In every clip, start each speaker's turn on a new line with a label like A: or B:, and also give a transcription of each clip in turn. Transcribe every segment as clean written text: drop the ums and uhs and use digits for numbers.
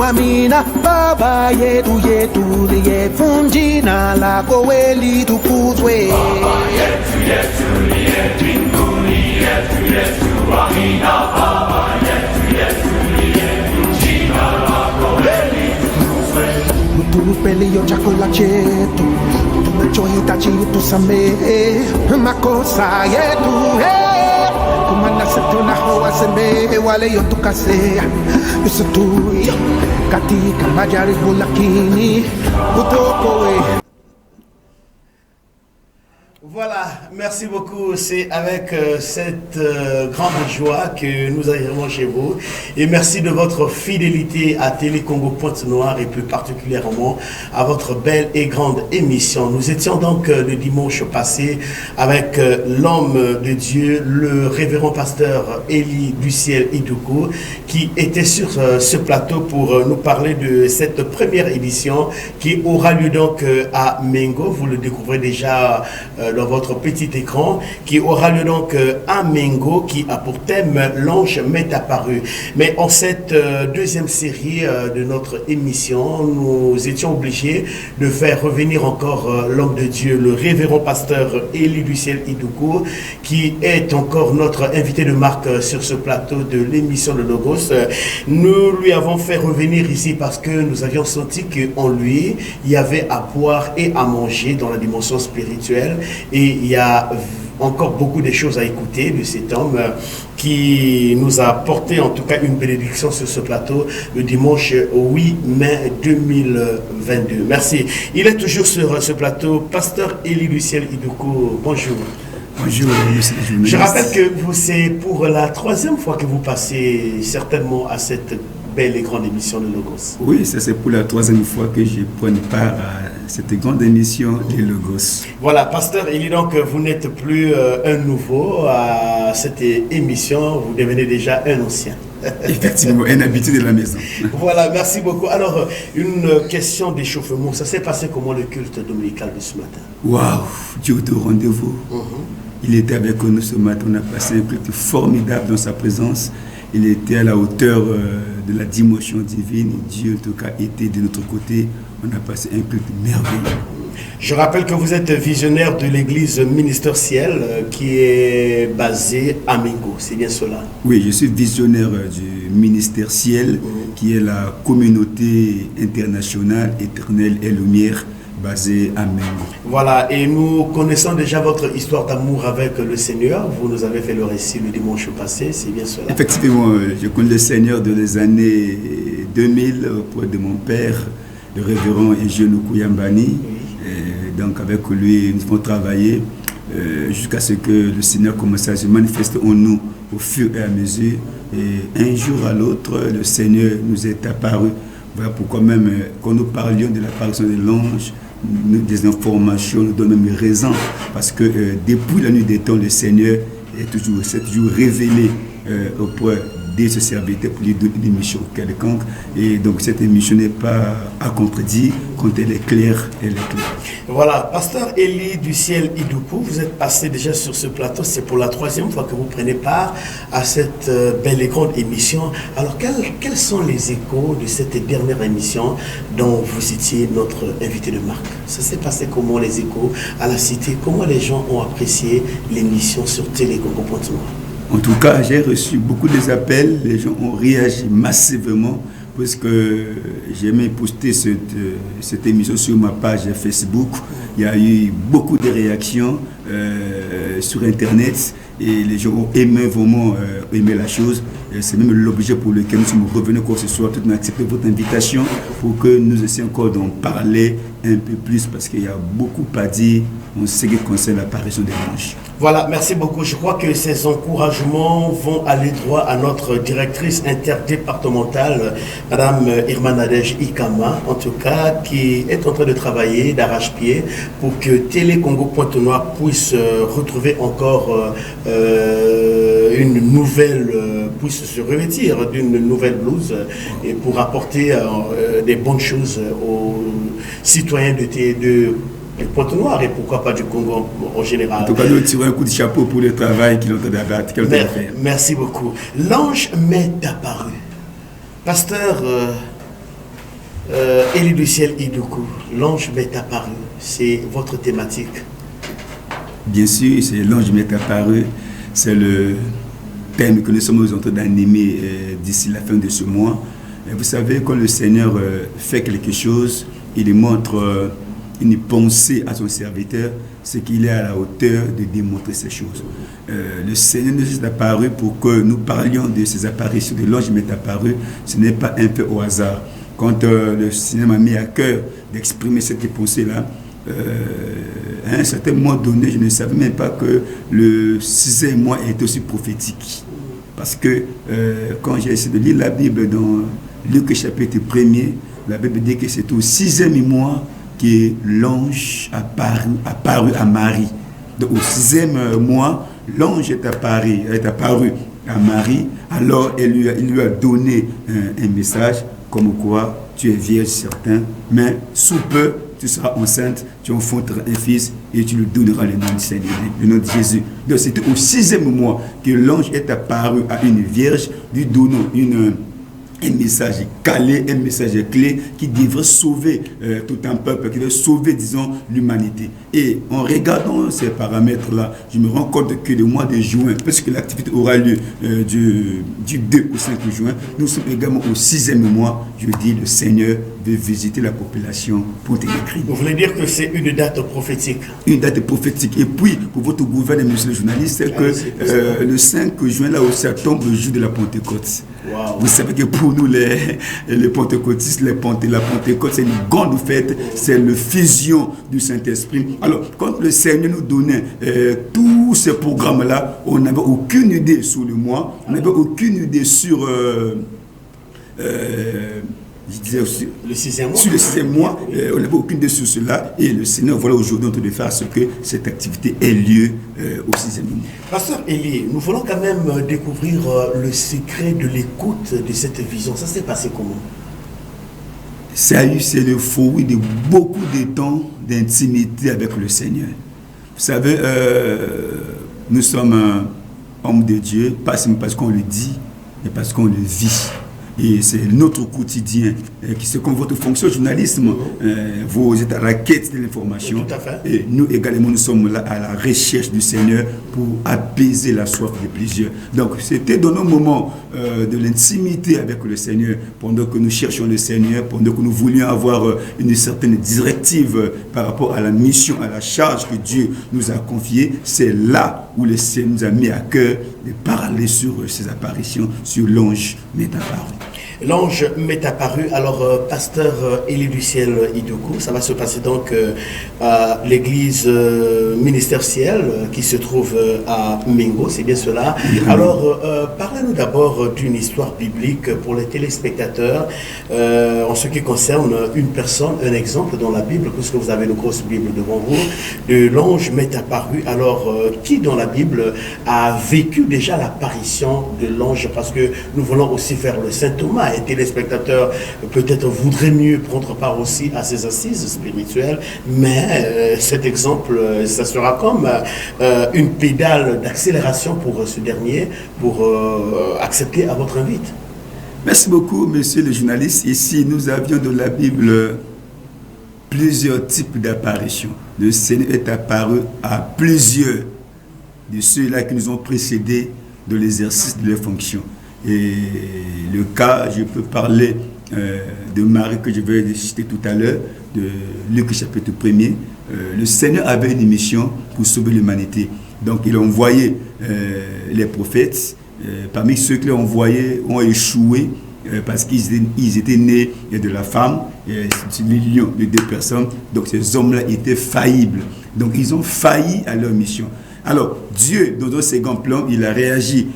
A: amina baba yetu yetu liyevunjina lako weli tukuzwe baba yetu yetu liye mbinguni yetu amina baba yetu yetu liyevunjina lako weli tukuzwe utupelio chakula chetu tunachohitaji tusamehe makosa yetu kumana setunaho wasembe wale yotukasea yusutuyo katika majaribu lakini utokoe.
B: Voilà, merci beaucoup. C'est avec cette grande joie que nous arrivons chez vous. Et merci de votre fidélité à Télé Congo Pointe-Noire et plus particulièrement à votre belle et grande émission. Nous étions donc le dimanche passé avec l'homme de Dieu, le révérend pasteur Élie du ciel Idoukou, qui était sur ce plateau pour nous parler de cette première édition qui aura lieu donc à Mengo. Vous le découvrez déjà dans votre petit écran, qui aura lieu donc à Mengo, qui a pour thème l'ange m'est apparu. Mais en cette deuxième série de notre émission, nous étions obligés de faire revenir encore l'homme de Dieu, le révérend pasteur Élie du ciel Idoukou, qui est encore notre invité de marque sur ce plateau de l'émission de Logos. Nous lui avons fait revenir ici parce que nous avions senti qu'en lui, il y avait à boire et à manger dans la dimension spirituelle. Et il y a encore beaucoup de choses à écouter de cet homme qui nous a porté en tout cas une bénédiction sur ce plateau le dimanche 8 mai 2022. Merci. Il est toujours sur ce plateau, pasteur Élie du ciel Idoukou. Bonjour.
C: Bonjour, monsieur.
B: Je rappelle que c'est pour la troisième fois que vous passez certainement à cette belle et grande émission de Logos.
C: Oui, ça c'est pour la troisième fois que je prends part à cette grande émission de Logos.
B: Voilà, pasteur Élie, donc vous n'êtes plus un nouveau à cette émission, vous devenez déjà un ancien.
C: Effectivement, un habitué de la maison.
B: Voilà, merci beaucoup. Alors, une question d'échauffement, ça s'est passé comment le culte dominical de ce matin?
C: Waouh, Dieu est au rendez-vous. Il était avec nous ce matin, on a passé un culte formidable dans sa présence. Il était à la hauteur de la dimension divine. Dieu, en tout cas, était de notre côté. On a passé un culte merveilleux.
B: Je rappelle que vous êtes visionnaire de l'église Ministère Ciel qui est basée à Mengo, c'est bien cela?
C: Oui, je suis visionnaire du Ministère Ciel qui est la communauté internationale éternelle et lumière basée à Mengo.
B: Voilà, et nous connaissons déjà votre histoire d'amour avec le Seigneur. Vous nous avez fait le récit le dimanche passé, c'est bien cela?
C: Effectivement, je connais le Seigneur dans les années 2000 auprès de mon père, le révérend Eugène Kouyambani. Donc avec lui, nous avons travaillé jusqu'à ce que le Seigneur commence à se manifester en nous au fur et à mesure. Et un jour à l'autre, le Seigneur nous est apparu. Voilà pourquoi même quand nous parlions de l'apparition de l'ange, des informations, nous donnons même raison. Parce que depuis la nuit des temps, le Seigneur s'est toujours révélé auprès de ce serviteur pour lui donner une émission quelconque. Et donc cette émission n'est pas à contredire quand elle est claire, elle est claire.
B: Voilà, pasteur Élie du ciel Idoukou, vous êtes passé déjà sur ce plateau, c'est pour la troisième fois que vous prenez part à cette belle et grande émission. Alors quels sont les échos de cette dernière émission dont vous étiez notre invité de marque? Ça s'est passé comment les échos à la cité? Comment les gens ont apprécié l'émission sur Télé Congo Pointe-Noire?
C: En tout cas, j'ai reçu beaucoup d'appels, les gens ont réagi massivement parce que j'ai même posté cette émission sur ma page Facebook. Il y a eu beaucoup de réactions sur Internet et les gens ont aimé vraiment la chose. C'est même l'objet pour lequel nous sommes revenus encore ce soir. Tout le monde a accepté votre invitation pour que nous essayions encore d'en parler un peu plus parce qu'il y a beaucoup à dire en ce qui concerne l'apparition des anges.
B: Voilà, merci beaucoup. Je crois que ces encouragements vont aller droit à notre directrice interdépartementale, Madame Irma Nadège Ikama, en tout cas, qui est en train de travailler d'arrache-pied pour que Télé Congo Pointe-Noire puisse retrouver encore une nouvelle, puisse se revêtir d'une nouvelle blouse et pour apporter des bonnes choses aux citoyens de Pointe-Noire et pourquoi pas du Congo en général.
C: En tout cas, nous tirons un coup de chapeau pour le travail qu'ils ont
B: Merci beaucoup. L'ange m'est apparu. Pasteur Élie du ciel Idoukou, l'ange m'est apparu, c'est votre thématique.
C: Bien sûr, c'est l'ange m'est apparu, c'est le thème que nous sommes en train d'animer d'ici la fin de ce mois. Et vous savez, quand le Seigneur fait quelque chose, il montre une pensée à son serviteur, c'est qu'il est à la hauteur de démontrer ces choses. Le Seigneur nous est apparu pour que nous parlions de ces apparitions, de l'ange m'est apparu, ce n'est pas un peu au hasard. Quand le Seigneur m'a mis à cœur d'exprimer cette pensée-là, à un certain moment donné, je ne savais même pas que le 6e mois est aussi prophétique. Parce que quand j'ai essayé de lire la Bible dans Luc chapitre 1er, la Bible dit que c'est au 6e mois que l'ange apparu à Marie. Donc au 6e mois, l'ange est apparu à Marie. Alors il lui a donné un message comme quoi tu es vierge certain, mais sous peu tu seras enceinte, tu enfanteras un fils et tu lui donneras le nom du Seigneur, le nom de Jésus. Donc c'était au 6e mois que l'ange est apparu à une vierge, lui donnant un message calé, un message clé qui devrait sauver tout un peuple, qui devrait sauver, disons, l'humanité. Et en regardant ces paramètres-là, je me rends compte que le mois de juin, puisque l'activité aura lieu du 2 au 5 juin, nous sommes également au 6e mois. Je dis, le Seigneur veut visiter la population pour t'écrire.
B: Vous voulez dire que c'est une date prophétique? Une
C: date prophétique. Et puis, pour votre gouvernement, monsieur le journaliste, c'est que le 5 juin, là aussi, ça tombe le jour de la Pentecôte.
B: Wow.
C: Vous savez que pour nous, les pentecôtistes, la Pentecôte, c'est une grande fête, c'est la fusion du Saint-Esprit. Alors, quand le Seigneur nous donnait tous ces programmes-là, on n'avait aucune idée sur le mois, on n'avait aucune idée sur... je disais aussi,
B: le 6e mois.
C: Sur le 6e mois, on n'avait aucune idée sur cela. Et le Seigneur, voilà aujourd'hui, en train de faire ce que cette activité ait lieu au 6e mois.
B: Pasteur Élie, nous voulons quand même découvrir le secret de l'écoute de cette vision. Ça s'est passé comment?
C: C'est le fruit de beaucoup de temps d'intimité avec le Seigneur. Vous savez, nous sommes hommes de Dieu, pas seulement parce qu'on le dit, mais parce qu'on le vit. Et c'est notre quotidien, qui c'est comme votre fonction journalisme. Vous êtes à la quête de l'information.
B: Tout à fait.
C: Et nous également, nous sommes là à la recherche du Seigneur pour apaiser la soif de plusieurs. Donc c'était dans nos moments de l'intimité avec le Seigneur, pendant que nous cherchions le Seigneur, pendant que nous voulions avoir une certaine directive par rapport à la mission, à la charge que Dieu nous a confiée. C'est là où le Seigneur nous a mis à cœur de parler sur ces apparitions, sur l'ange m'est apparu.
B: L'ange m'est apparu. Alors, pasteur Élie du ciel Idoukou, ça va se passer donc à l'église Ministère Ciel qui se trouve à Mingo, c'est bien cela. Alors, parlez-nous d'abord d'une histoire biblique pour les téléspectateurs en ce qui concerne une personne, un exemple dans la Bible, puisque vous avez une grosse Bible devant vous, de l'ange m'est apparu. Alors, qui dans la Bible a vécu déjà l'apparition de l'ange? Parce que nous voulons aussi faire le Saint Thomas. Et téléspectateurs peut-être voudraient mieux prendre part aussi à ces assises spirituelles, mais cet exemple, ça sera comme une pédale d'accélération pour ce dernier, pour accepter à votre invite.
C: Merci beaucoup, monsieur le journaliste. Ici, nous avions dans la Bible plusieurs types d'apparitions. Le Seigneur est apparu à plusieurs de ceux-là qui nous ont précédés de l'exercice de leurs fonctions. Et le cas, je peux parler de Marie que je vais citer tout à l'heure, de Luc chapitre 1er. Le Seigneur avait une mission pour sauver l'humanité. Donc il a envoyé les prophètes. Parmi ceux qu'il a envoyés ont échoué parce qu'ils étaient nés de la femme, l'union de deux personnes. Donc ces hommes-là étaient faillibles. Donc ils ont failli à leur mission. Alors Dieu, dans un second plan, il a réagi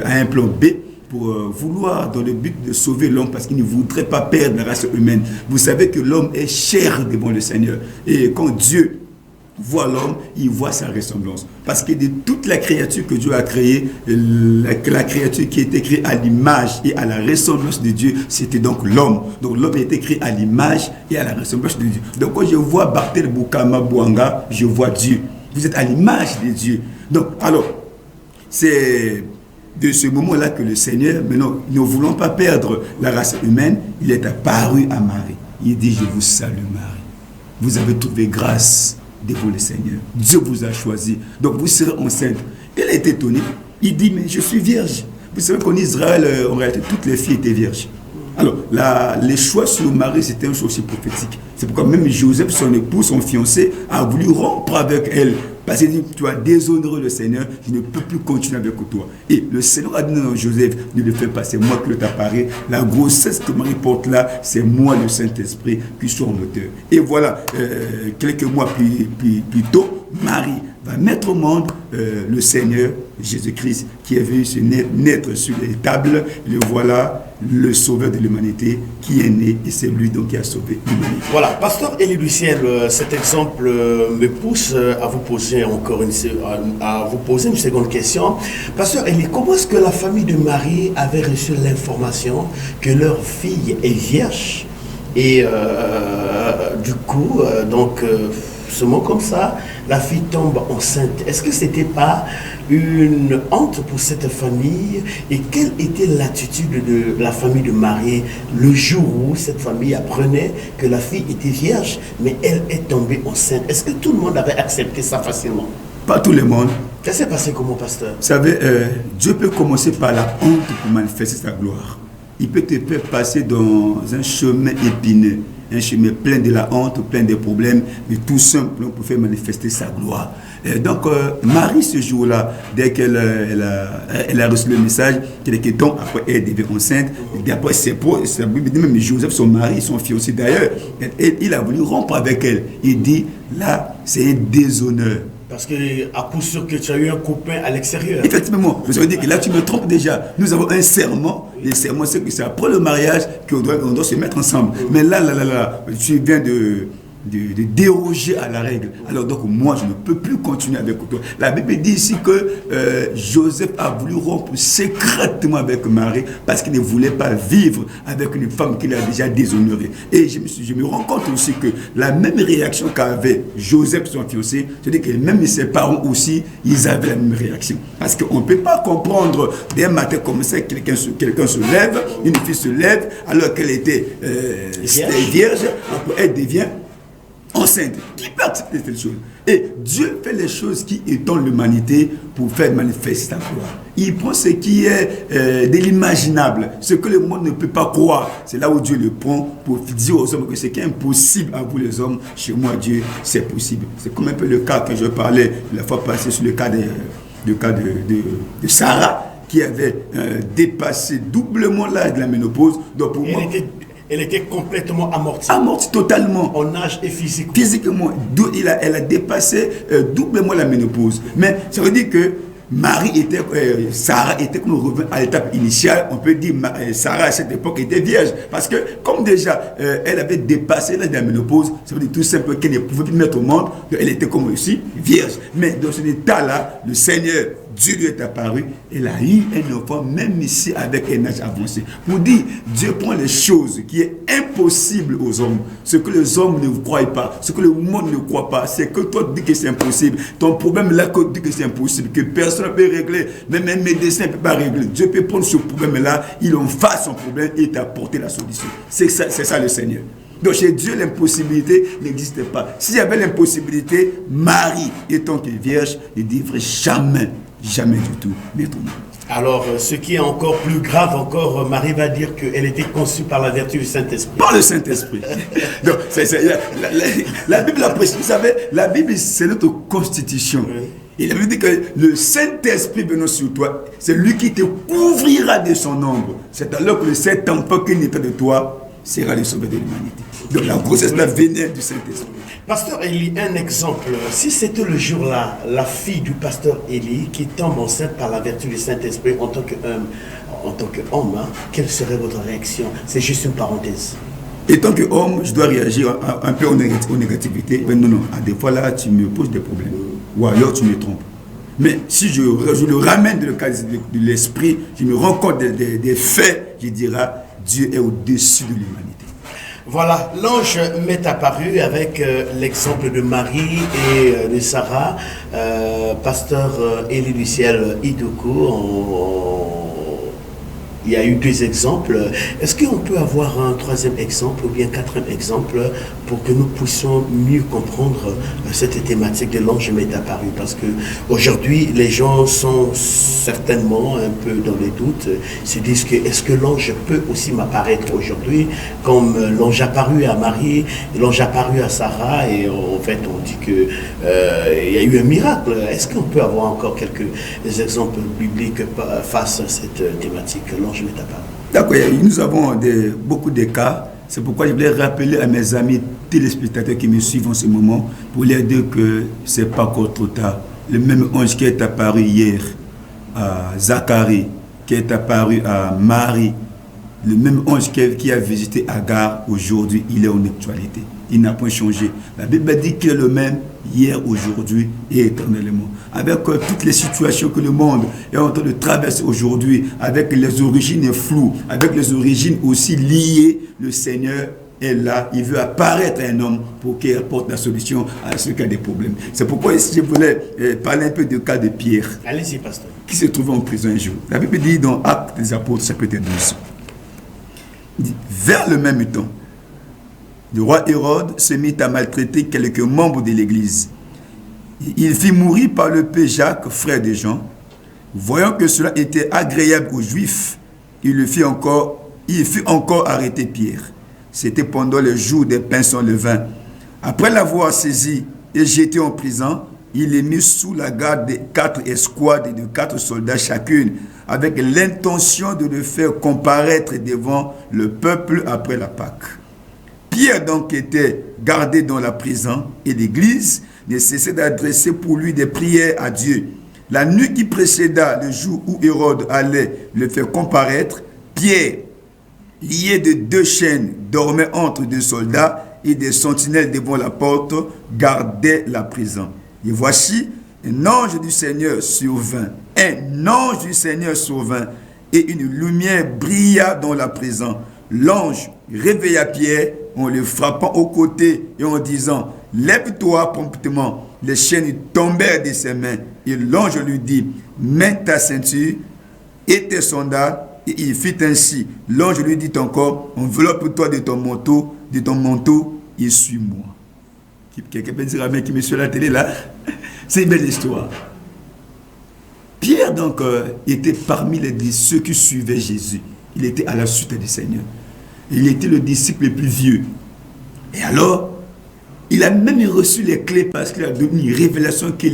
C: à un plan B, pour vouloir, dans le but de sauver l'homme, parce qu'il ne voudrait pas perdre la race humaine. Vous savez que l'homme est cher devant le Seigneur. Et quand Dieu voit l'homme, il voit sa ressemblance. Parce que de toute la créature que Dieu a créée, la créature qui a été créée à l'image et à la ressemblance de Dieu, c'était donc l'homme. Donc l'homme a été créé à l'image et à la ressemblance de Dieu. Donc quand je vois Barthel Boukama Bouanga, je vois Dieu. Vous êtes à l'image de Dieu. Donc, alors, c'est de ce moment-là que le Seigneur, maintenant, ne voulant pas perdre la race humaine, il est apparu à Marie. Il dit, je vous salue Marie. Vous avez trouvé grâce devant le Seigneur. Dieu vous a choisi. Donc vous serez enceinte. Elle est étonnée. Il dit, mais je suis vierge. Vous savez qu'en Israël, en réalité, toutes les filles étaient vierges. Alors, les choix sur Marie, c'était un choix aussi prophétique. C'est pourquoi même Joseph, son époux, son fiancé, a voulu rompre avec elle. Parce qu'il dit, tu as déshonoré le Seigneur, je ne peux plus continuer avec toi. Et le Seigneur a dit, non, Joseph, ne le fais pas, c'est moi qui le t'apparais. La grossesse que Marie porte là, c'est moi, le Saint-Esprit, qui suis en auteur. Et voilà, quelques mois plus tôt, Marie va mettre au monde le Seigneur Jésus-Christ qui est venu se naître sur les tables. Le voilà, le sauveur de l'humanité qui est né et c'est lui donc qui a sauvé l'humanité.
B: Voilà, Pasteur Élie du Ciel, cet exemple me pousse à vous poser une seconde question. Pasteur Élie, comment est-ce que la famille de Marie avait reçu l'information que leur fille est vierge et du coup, seulement comme ça, la fille tombe enceinte. Est-ce que c'était pas une honte pour cette famille? Et quelle était l'attitude de la famille de Marie le jour où cette famille apprenait que la fille était vierge, mais elle est tombée enceinte? Est-ce que tout le monde avait accepté ça facilement?
C: Pas tout le monde.
B: Ça s'est passé comment, pasteur?
C: Vous savez, Dieu peut commencer par la honte pour manifester sa gloire. Il peut te faire passer dans un chemin épineux, un chemin plein de la honte, plein de problèmes, mais tout simplement pour faire manifester sa gloire. Et donc, Marie, ce jour-là, dès qu'elle a reçu le message, après elle devait enceinte, et après même Joseph, son mari, son fiancé d'ailleurs, il a voulu rompre avec elle. Il dit, là, c'est un déshonneur.
B: Parce qu'à coup sûr que tu as eu un copain à l'extérieur.
C: Effectivement, ça veut dire que là tu me trompes déjà. Nous avons un serment. Oui. Le serment, c'est que c'est après le mariage qu'on doit se mettre ensemble. Oui. Mais là, tu viens de déroger à la règle. Alors donc moi je ne peux plus continuer avec toi. La Bible dit ici que Joseph a voulu rompre secrètement avec Marie parce qu'il ne voulait pas vivre avec une femme qu'il a déjà déshonorée. Et je me rends compte aussi que la même réaction qu'avait Joseph son fiancé, c'est-à-dire que même ses parents aussi, ils avaient la même réaction. Parce qu'on ne peut pas comprendre d'un matin comme ça, quelqu'un se lève, une fille se lève alors qu'elle était vierge, elle devient enceinte. Qui peut accepter cette chose? Et Dieu fait les choses qui étonnent l'humanité pour faire manifester sa gloire. Il prend ce qui est de l'imaginable, ce que le monde ne peut pas croire. C'est là où Dieu le prend pour dire aux hommes que ce qui est impossible à vous les hommes, chez moi Dieu, c'est possible. C'est comme un peu le cas que je parlais la fois passée sur le cas de Sarah, qui avait dépassé doublement l'âge de la ménopause. Donc pour moi,
B: elle était complètement amortie.
C: Amortie totalement.
B: En âge et physiquement.
C: Physiquement. Elle a dépassé doublement la ménopause. Mais ça veut dire que Sarah était comme revenu à l'étape initiale. On peut dire Sarah à cette époque était vierge. Parce que comme déjà elle avait dépassé l'âge de la ménopause, ça veut dire tout simplement qu'elle ne pouvait plus mettre au monde. Elle était comme aussi vierge. Mais dans cet état-là, le Seigneur, Dieu lui est apparu, elle a eu un enfant, même ici avec un âge avancé. Pour dire, Dieu prend les choses qui est impossible aux hommes, ce que les hommes ne croient pas, ce que le monde ne croit pas, c'est que toi tu dis que c'est impossible. Ton problème là, que tu dis que c'est impossible, que personne ne peut régler, même un médecin ne peut pas régler. Dieu peut prendre ce problème là, il en face son problème et t'apporter la solution. C'est ça le Seigneur. Donc chez Dieu, l'impossibilité n'existe pas. S'il y avait l'impossibilité, Marie, étant que vierge, ne devrait jamais du tout naître.
B: Alors, ce qui est encore plus grave encore, Marie va dire qu'elle était conçue par la vertu du Saint-Esprit.
C: Par le Saint-Esprit. Donc, la Bible a précisé, vous savez, la Bible, c'est notre constitution. Oui. Et la Bible dit que le Saint-Esprit venant sur toi, c'est lui qui te couvrira de son ombre. C'est alors que le Saint-Enfant qui n'est pas de toi sera le sauveur de l'humanité. Donc la grossesse la vénère du Saint-Esprit.
B: Pasteur Élie, un exemple. Si c'était le jour-là, la fille du pasteur Élie qui tombe enceinte par la vertu du Saint-Esprit en tant qu'homme, quelle serait votre réaction? C'est juste une parenthèse.
C: Et tant qu'homme, je dois réagir un peu aux négativités. Mais non, à des fois là, tu me poses des problèmes. Ou alors tu me trompes. Mais si je le ramène dans le cadre de l'esprit, je me rends compte des faits, je dirai, Dieu est au-dessus de l'humanité.
B: Voilà, l'ange m'est apparu avec l'exemple de Marie et de Sarah, pasteur Élie du Ciel Idoku. il y a eu 2 exemples. Est-ce qu'on peut avoir un 3e exemple ou bien 4e exemple pour que nous puissions mieux comprendre cette thématique de l'ange m'est apparu? Parce que aujourd'hui, les gens sont certainement un peu dans les doutes, se disent que est-ce que l'ange peut aussi m'apparaître aujourd'hui comme l'ange apparu à Marie, l'ange apparu à Sarah, et en fait on dit que il y a eu un miracle. Est-ce qu'on peut avoir encore quelques exemples bibliques face à cette thématique, l'ange m'est apparu?
C: D'accord, nous avons beaucoup de cas. C'est pourquoi je voulais rappeler à mes amis téléspectateurs qui me suivent en ce moment pour leur dire que ce n'est pas encore trop tard. Le même ange qui est apparu hier à Zacharie, qui est apparu à Marie, le même ange qui a visité Agar, aujourd'hui, il est en actualité. Il n'a pas changé. La Bible dit qu'il est le même hier, aujourd'hui et éternellement. Avec toutes les situations que le monde est en train de traverser aujourd'hui, avec les origines floues, avec les origines aussi liées, le Seigneur est là. Il veut apparaître un homme pour qu'il apporte la solution à ceux qui ont des problèmes. C'est pourquoi je voulais parler un peu du cas de Pierre.
B: Allez-y, pasteur.
C: Qui se trouvait en prison un jour. La Bible dit dans Actes des Apôtres, chapitre 12. Vers le même temps, le roi Hérode se mit à maltraiter quelques membres de l'église. Il fit mourir par le paix Jacques, frère de Jean. Voyant que cela était agréable aux Juifs, il fit encore arrêter Pierre. C'était pendant le jour des pains sans levain. Après l'avoir saisi et jeté en prison, il est mis sous la garde de 4 escouades et de 4 soldats chacune, avec l'intention de le faire comparaître devant le peuple après la Pâque. Pierre donc était gardé dans la prison et l'église ne cessait d'adresser pour lui des prières à Dieu. La nuit qui précéda le jour où Hérode allait le faire comparaître, Pierre, lié de 2 chaînes, dormait entre 2 soldats et des sentinelles devant la porte gardaient la prison. Et voici, un ange du Seigneur survint. Un ange du Seigneur survint et une lumière brilla dans la prison. L'ange réveilla Pierre en le frappant au côté et en disant « Lève-toi promptement ». Les chaînes tombèrent de ses mains et l'ange lui dit « Mets ta ceinture et tes sandales ». Et il fit ainsi. L'ange lui dit encore « Enveloppe-toi de ton manteau et suis-moi ». Quelqu'un peut dire Amen qui me suit à la télé là? C'est une belle histoire. Pierre donc était parmi ceux qui suivaient Jésus. Il était à la suite du Seigneur. Il était le disciple le plus vieux. Et alors, il a même reçu les clés parce qu'il a donné une révélation que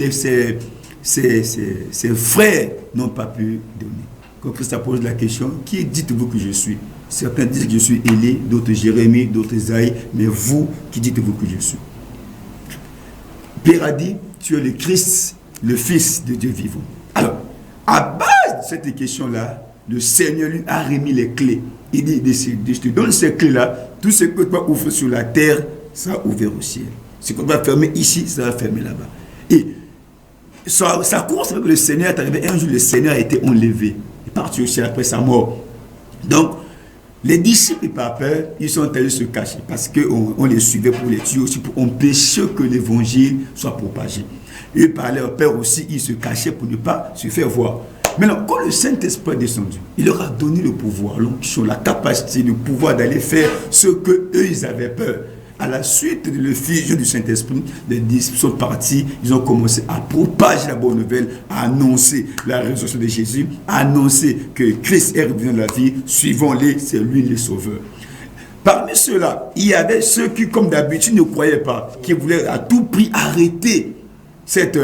C: ses frères n'ont pas pu donner. Quand Christ pose la question, qui dites-vous que je suis? Certains disent que je suis Élie, d'autres Jérémie, d'autres Isaïe, mais vous, qui dites-vous que je suis? Pierre a dit, tu es le Christ, le Fils de Dieu vivant. Alors, à base de cette question-là, le Seigneur lui a remis les clés. Il dit, je te donne ces clés-là, tout ce que tu vas ouvrir sur la terre, ça va ouvrir au ciel. Ce qu'on va fermer ici, ça va fermer là-bas. Et sa course avec le Seigneur est arrivée. Un jour, le Seigneur a été enlevé. Il est parti au ciel après sa mort. Donc, les disciples, par peur, ils sont allés se cacher parce qu'on les suivait pour les tuer aussi, pour empêcher que l'évangile soit propagé. Et par leur peur aussi, ils se cachaient pour ne pas se faire voir. Maintenant, quand le Saint-Esprit est descendu, il leur a donné le pouvoir, l'onction, la capacité, le pouvoir d'aller faire ce qu'eux, ils avaient peur. À la suite de l'effusion du Saint-Esprit, les disciples sont partis, ils ont commencé à propager la bonne nouvelle, à annoncer la résurrection de Jésus, à annoncer que Christ est revenu dans la vie, suivons-les, c'est lui le sauveur. Parmi ceux-là, il y avait ceux qui, comme d'habitude, ne croyaient pas, qui voulaient à tout prix arrêter cette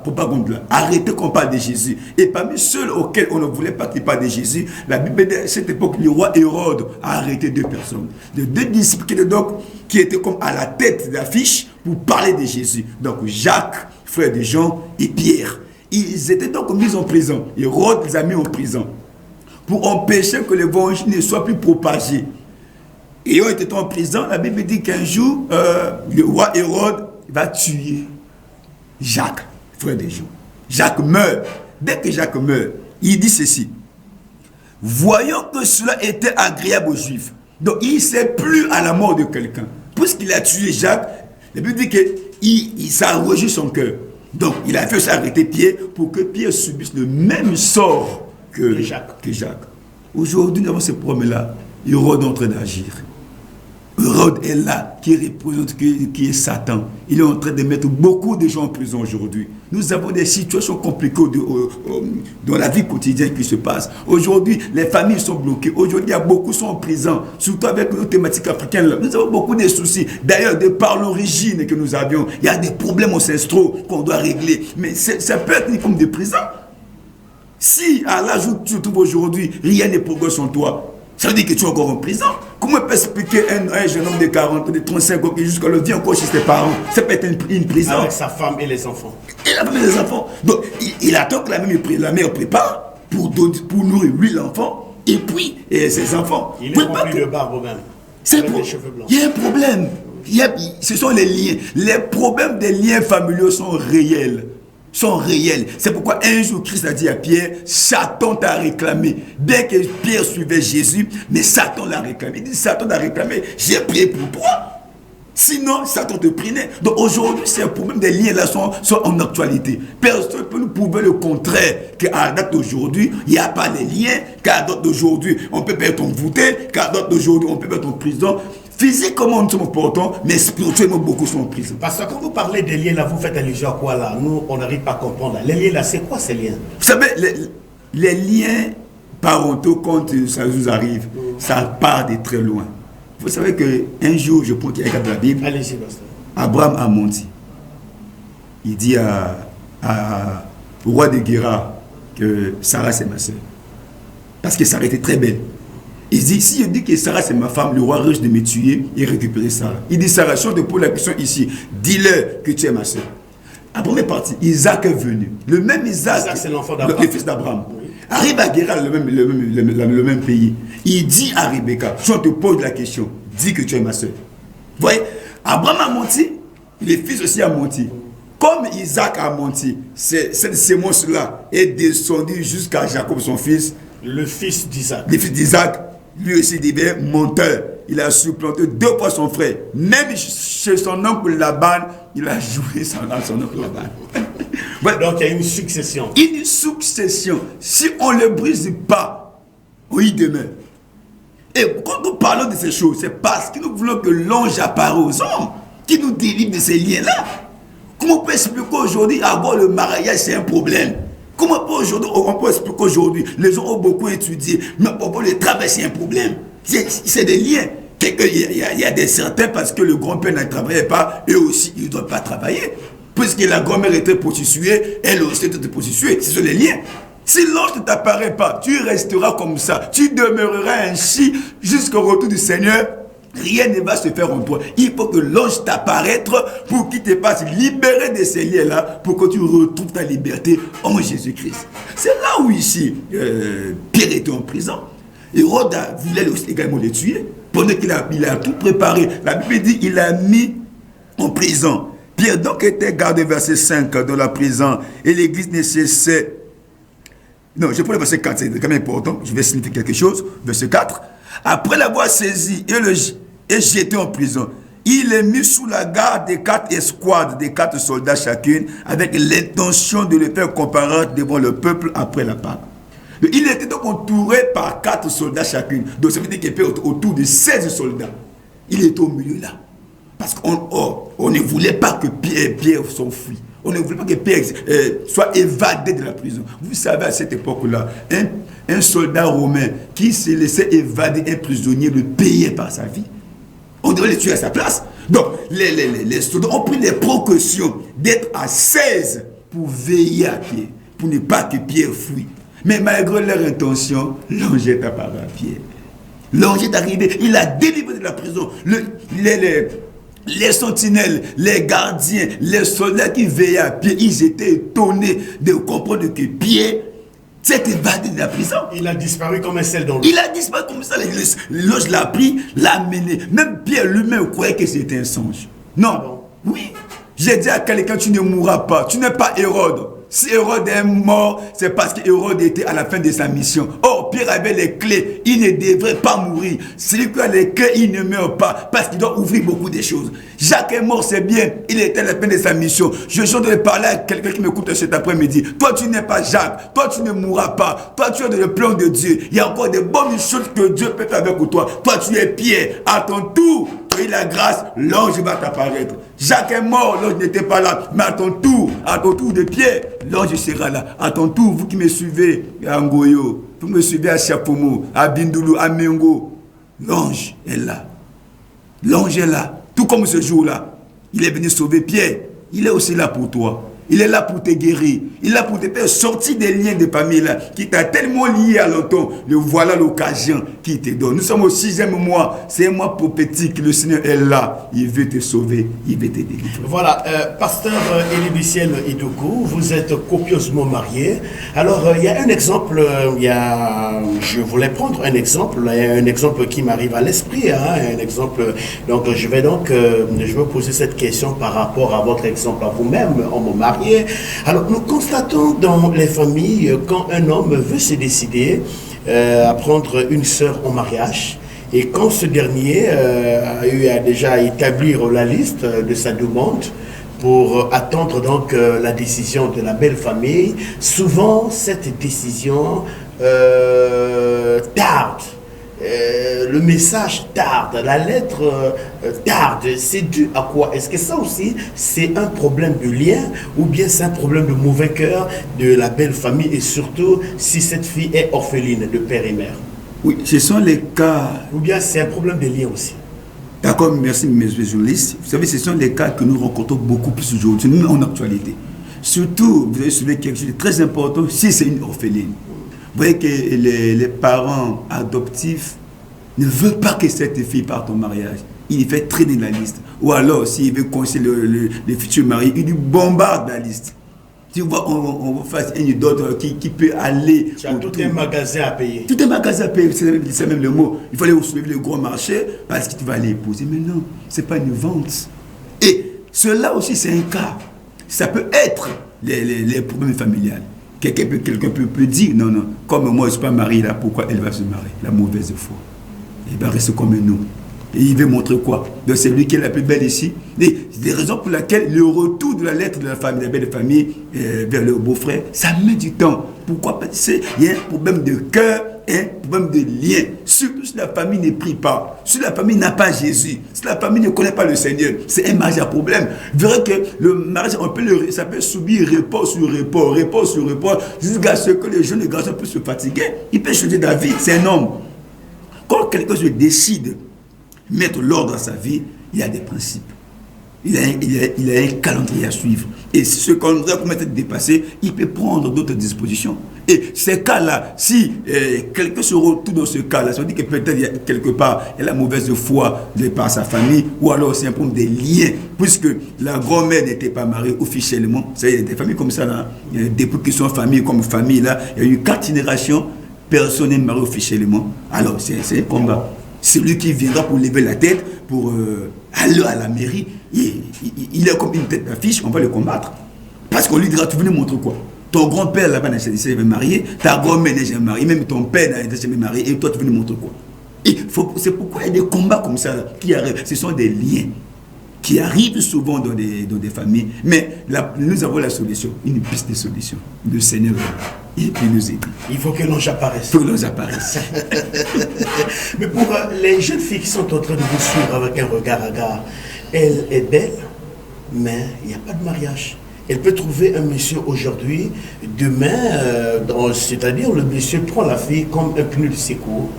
C: propagande-là, arrêter qu'on parle de Jésus. Et parmi ceux auxquels on ne voulait pas qu'il parle de Jésus, la Bible dit à cette époque, le roi Hérode a arrêté 2 personnes. De 2 disciples qui étaient comme à la tête d'affiche pour parler de Jésus. Donc Jacques, frère de Jean, et Pierre. Ils étaient donc mis en prison. Hérode les a mis en prison pour empêcher que l'évangile ne soit plus propagé. Et ils étaient en prison. La Bible dit qu'un jour, le roi Hérode va tuer Jacques, frère de Jean. Jacques meurt. Dès que Jacques meurt, il dit ceci. Voyant que cela était agréable aux Juifs, donc il ne s'est plus à la mort de quelqu'un. Puisqu'il a tué Jacques, la Bible dit qu'il s'est enragé son cœur. Donc il a fait s'arrêter Pierre pour que Pierre subisse le même sort que Jacques. Aujourd'hui, nous avons ce problème-là. Hérode est en train d'agir. Hérode est là, qui représente, qui est Satan. Il est en train de mettre beaucoup de gens en prison aujourd'hui. Nous avons des situations compliquées dans la vie quotidienne qui se passe. Aujourd'hui, les familles sont bloquées. Aujourd'hui, il y a beaucoup qui sont en prison, surtout avec nos thématiques africaines. Là. Nous avons beaucoup de soucis. D'ailleurs, de par l'origine que nous avions, il y a des problèmes ancestraux qu'on doit régler. Mais ça peut être comme des prisons. Si à l'âge où tu te trouves aujourd'hui, rien n'est progrès en toi, ça veut dire que tu es encore en prison. Comment on peut expliquer un jeune homme de 40, de 35 ans qui jusqu'à le vit encore chez ses parents? Ça peut être une prison.
B: Avec sa femme et les enfants.
C: Et la femme et les enfants. Donc, il attend que la mère prépare pour nourrir lui l'enfant et puis ses enfants. Il est
B: rempli de barbe même.
C: Avec des cheveux blancs. Il y a un problème. Ce sont les liens. Les problèmes des liens familiaux sont réels. C'est pourquoi un jour Christ a dit à Pierre, Satan t'a réclamé. Bien que Pierre suivait Jésus, mais Satan l'a réclamé. Il dit, Satan t'a réclamé, j'ai prié pour toi. Sinon, Satan te prenait. Donc aujourd'hui, c'est un problème des liens là sont en actualité. Personne ne peut nous prouver le contraire, qu'à la date d'aujourd'hui, il n'y a pas de liens, qu'à la date d'aujourd'hui, on peut être envoûté, qu'à la date d'aujourd'hui, on peut être en prison. Physiquement, nous sommes importants, mais spirituellement, beaucoup sont en prison.
B: Parce que quand vous parlez des liens, là, vous faites allusion à quoi là? Nous, on n'arrive pas à comprendre. Là. Les liens, là, c'est quoi ces liens?
C: Vous savez, les liens parentaux, quand ça vous arrive, ça part de très loin. Vous savez qu'un jour, je prends quelqu'un de la Bible.
B: Allez-y, pasteur.
C: Abraham a menti. Il dit au roi de Guéra que Sarah, c'est ma soeur. Parce que Sarah était très belle. Il dit, si je dis que Sarah c'est ma femme, le roi risque de me tuer et récupérer Sarah. Il dit, Sarah, si on te pose la question ici, dis-leur que tu es ma soeur. La première partie, Isaac est venu. Le même Isaac
B: c'est l'enfant d'Abraham.
C: Le fils d'Abraham. Oui. Arrive à Guéra, le même pays. Il dit à Rebecca, si on te pose la question, dis que tu es ma soeur. Vous voyez, Abraham a menti, le fils aussi a menti. Comme Isaac a menti, cette sémence-là est descendue jusqu'à Jacob, son fils.
B: Le fils d'Isaac.
C: Le fils d'Isaac. Lui aussi devient menteur. Il a supplanté 2 fois son frère. Même chez son oncle Laban, il a joué son oncle Laban.
B: Ouais. Donc il y a une succession.
C: Une succession. Si on ne le brise pas, il demeure. Et quand nous parlons de ces choses, c'est parce que nous voulons que l'ange apparaisse aux hommes, qui nous délivre de ces liens-là. Comment on peut expliquer aujourd'hui avoir le mariage, c'est un problème? Comment on peut expliquer qu'aujourd'hui, les gens ont beaucoup étudié, mais pour le travail, c'est un problème. C'est des liens. Il y a des certains, parce que le grand-père ne travaillait pas, eux aussi, ils ne doivent pas travailler. Puisque la grand-mère était prostituée, elle aussi était prostituée. Ce sont les liens. Si l'ange ne t'apparaît pas, tu resteras comme ça. Tu demeureras ainsi jusqu'au retour du Seigneur. Rien ne va se faire en toi. Il faut que l'ange t'apparaisse pour qu'il te fasse libérer de ces liens-là, pour que tu retrouves ta liberté en Jésus-Christ. C'est là où ici, Pierre était en prison. Hérode voulait également le tuer. Pendant qu'il a tout préparé, la Bible dit qu'il l'a mis en prison. Pierre donc était gardé, verset 5, dans la prison, et l'église ne cessait. Non, je prends le verset 4, c'est quand même important. Je vais signifier quelque chose. Verset 4. Après l'avoir saisi et jeté en prison, il est mis sous la garde de 4 escouades, de 4 soldats chacune, avec l'intention de le faire comparaître devant le peuple après la Pâque. Il était donc entouré par 4 soldats chacune. Donc ça veut dire qu'il était autour de 16 soldats. Il était au milieu là. Parce qu'on ne voulait pas que Pierre s'enfuit. On ne voulait pas que Pierre soit évadé de la prison. Vous savez, à cette époque-là, un soldat romain qui se laissait évader un prisonnier le payait par sa vie. On devait le tuer à sa place. Donc, les soldats ont pris les précautions d'être à 16 pour veiller à Pierre, pour ne pas que Pierre fuit. Mais malgré leur intention, l'ange est apparu à Pierre. L'ange est arrivé, il a délivré de la prison. Les sentinelles, les gardiens, les soldats qui veillaient à Pierre, ils étaient étonnés de comprendre que Pierre s'est évadé de la prison.
B: Il a disparu comme un sel dans l'eau.
C: Il a disparu comme ça. L'ange l'a pris, l'a amené. Même Pierre lui-même croyait que c'était un songe. Non. Ah bon? Oui. J'ai dit à quelqu'un, tu ne mourras pas. Tu n'es pas Hérode. Si Hérode est mort, c'est parce que Hérode était à la fin de sa mission. Oh, Pierre avait les clés, il ne devrait pas mourir. Celui qui a les clés, il ne meurt pas, parce qu'il doit ouvrir beaucoup de choses. Jacques est mort, c'est bien, il était à la fin de sa mission. Je viens de parler à quelqu'un qui m'écoute cet après-midi. Toi, tu n'es pas Jacques, toi, tu ne mourras pas. Toi, tu es dans le plan de Dieu. Il y a encore de bonnes choses que Dieu peut faire avec toi. Toi, tu es Pierre. À ton tour, tu as la grâce, l'ange va t'apparaître. Jacques est mort, l'ange n'était pas là. Mais à ton tour de Pierre, l'ange sera là. À ton tour, vous qui me suivez à Ngoyo, vous me suivez à Chapomo, à Bindoulou, à Mengo, l'ange est là. L'ange est là. Tout comme ce jour-là, il est venu sauver Pierre. Il est aussi là pour toi. Il est là pour te guérir. Il est là pour te faire sortir des liens de famille là, qui t'a tellement lié à longtemps. Le voilà l'occasion qu'il te donne. Nous sommes au 6e mois. C'est un mois prophétique. Le Seigneur est là. Il veut te sauver. Il veut te délivrer.
B: Voilà, pasteur Élibiciel Idoukou, vous êtes copieusement marié. Alors, il y a un exemple, je voulais prendre un exemple. Il y a un exemple qui m'arrive à l'esprit. Un exemple. Donc, je vais poser cette question par rapport à votre exemple à vous-même, homme marié. Alors, nous constatons dans les familles, quand un homme veut se décider à prendre une sœur en mariage, et quand ce dernier a déjà établi la liste de sa demande pour attendre donc la décision de la belle famille, souvent cette décision tarde. Le message tarde, la lettre tarde. C'est dû à quoi? Est-ce que ça aussi, c'est un problème de lien ou bien c'est un problème de mauvais cœur de la belle famille et surtout si cette fille est orpheline de père et mère?
C: Oui, ce sont les cas...
B: Ou bien c'est un problème de lien aussi?
C: D'accord, merci mes journalistes. Vous savez, ce sont les cas que nous rencontrons beaucoup plus aujourd'hui, même en actualité. Surtout, vous avez soulevé quelque chose de très important, si c'est une orpheline. Vous voyez que les parents adoptifs ne veulent pas que cette fille parte au mariage. Il fait traîner la liste. Ou alors, s'il veut conseiller le futur mari, il lui bombarde la liste. Tu vois, on va faire une d'autres qui peut aller...
B: Tu as tout un magasin à payer.
C: Tout un magasin à payer, c'est même le mot. Il faut aller soulever le gros marché parce que tu vas aller épouser. Mais non, ce n'est pas une vente. Et cela aussi, c'est un cas. Ça peut être les problèmes familiales. Quelqu'un peut dire, non, comme moi je ne suis pas marié là, pourquoi elle va se marier? La mauvaise foi. Il va rester comme nous. Et il veut montrer quoi? Donc c'est lui qui est la plus belle ici. Et c'est des raisons pour lesquelles le retour de la lettre de la famille, de la belle famille vers le beau-frère, ça met du temps. Pourquoi? Parce qu'il y a un problème de cœur, un problème de lien. Surtout si la famille ne prie pas, si la famille n'a pas Jésus, si la famille ne connaît pas le Seigneur, c'est un mariage à problème. Vous verrez que le mariage, ça peut subir report sur report, jusqu'à ce que le jeune garçon peut se fatiguer. Il peut changer d'avis, c'est un homme. Quand quelqu'un se décide de mettre l'ordre dans sa vie, il y a des principes. Il a un calendrier à suivre. Et si ce calendrier commence à être dépassé, il peut prendre d'autres dispositions. Et ces cas-là, si quelqu'un se retrouve dans ce cas-là, ça veut dire que peut-être quelque part, il a la mauvaise foi par sa famille, ou alors c'est un problème des liens, puisque la grand-mère n'était pas mariée officiellement. Il y a des familles comme ça, là. Il y a des couples qui sont familles comme famille, là. Il y a eu 4 générations, personne n'est marié officiellement. Alors, c'est un combat. Celui qui viendra pour lever la tête, pour aller à la mairie, il est comme une tête d'affiche, on va le combattre. Parce qu'on lui dira, tu venais montrer quoi? Ton grand-père là-bas n'a jamais marié, ta grand-mère n'a jamais marié, même ton père n'a jamais marié, et toi tu venais montrer quoi? C'est pourquoi il y a des combats comme ça là, qui arrivent. Ce sont des liens qui arrivent souvent dans des familles. Mais nous avons la solution, une piste de solution. Le Seigneur et puis nous aider.
B: Il faut que l'ange apparaisse.
C: Il faut que l'ange apparaisse.
B: Mais pour les jeunes filles qui sont en train de vous suivre avec un regard à gare, elle est belle, mais il n'y a pas de mariage. Elle peut trouver un monsieur aujourd'hui, demain, c'est-à-dire le monsieur prend la fille comme un pneu de secours.